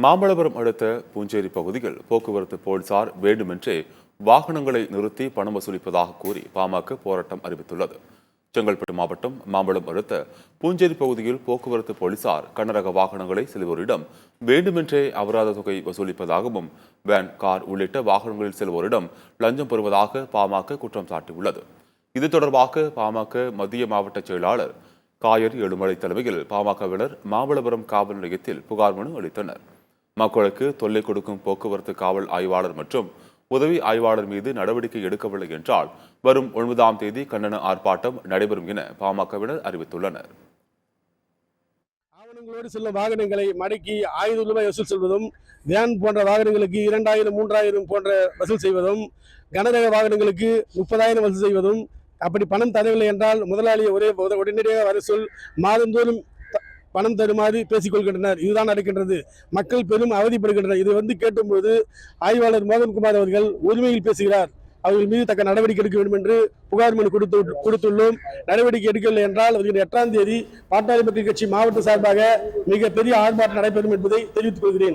மாமல்லபுரம் அடுத்த பூஞ்சேரி பகுதியில் போக்குவரத்து போலீசார் வேண்டுமென்றே வாகனங்களை நிறுத்தி பணம் வசூலிப்பதாக கூறி பாமக போராட்டம் அறிவித்துள்ளது. செங்கல்பட்டு மாவட்டம் மாம்பலம் அடுத்த பூஞ்சேரி பகுதியில் போக்குவரத்து போலீசார் கனரக வாகனங்களை செல்வோரிடம் வேண்டுமென்றே அபராத தொகை வசூலிப்பதாகவும் வேன், கார் உள்ளிட்ட வாகனங்களில் செல்வோரிடம் லஞ்சம் பெறுவதாக பாமக குற்றம் சாட்டியுள்ளது. இது தொடர்பாக பாமக மத்திய மாவட்ட செயலாளர் காயர் எழுமலை தலைமையில் பாமகவினர் மாமல்லபுரம் காவல் நிலையத்தில் புகார் மனு அளித்தனர். மக்களுக்கு தொல்லை கொடுக்கும் போக்குவரத்து காவல் ஆய்வாளர் மற்றும் உதவி ஆய்வாளர் மீது நடவடிக்கை எடுக்கவில்லை என்றால் வரும் 9ஆம் தேதி கண்டன ஆர்ப்பாட்டம் நடைபெறும் என பாமகவினர் அறிவித்துள்ளனர். ஆவணங்களோடு செல்லும் வாகனங்களை மடக்கி ரூபாய் வசூல் செய்வதும், வேன் போன்ற வாகனங்களுக்கு 2000, 3000 போன்ற வசூல் செய்வதும், கனரக வாகனங்களுக்கு 30,000 வசூல் செய்வதும், அப்படி பணம் தரவில்லை என்றால் முதலாளியை உடனடியாக வசூல் மாதந்தோறும் பணம் தருமாறு பேசிக் கொள்கின்றனர். இதுதான் நடக்கின்றது. மக்கள் பெரும் அவதிப்படுகின்றனர். இது கேட்டும்போது ஆய்வாளர் மோகன்குமார் அவர்கள் உரிமையில் பேசுகிறார். அவர்கள் மீது தக்க நடவடிக்கை எடுக்க வேண்டும் என்று புகார் மனு கொடுத்துள்ளோம். நடவடிக்கை எடுக்கவில்லை என்றால் 8ஆம் தேதி பாட்டாளி மக்கள் கட்சி மாவட்ட சார்பாக மிகப்பெரிய ஆர்ப்பாட்டம் நடைபெறும் என்பதை தெரிவித்துக் கொள்கிறேன்.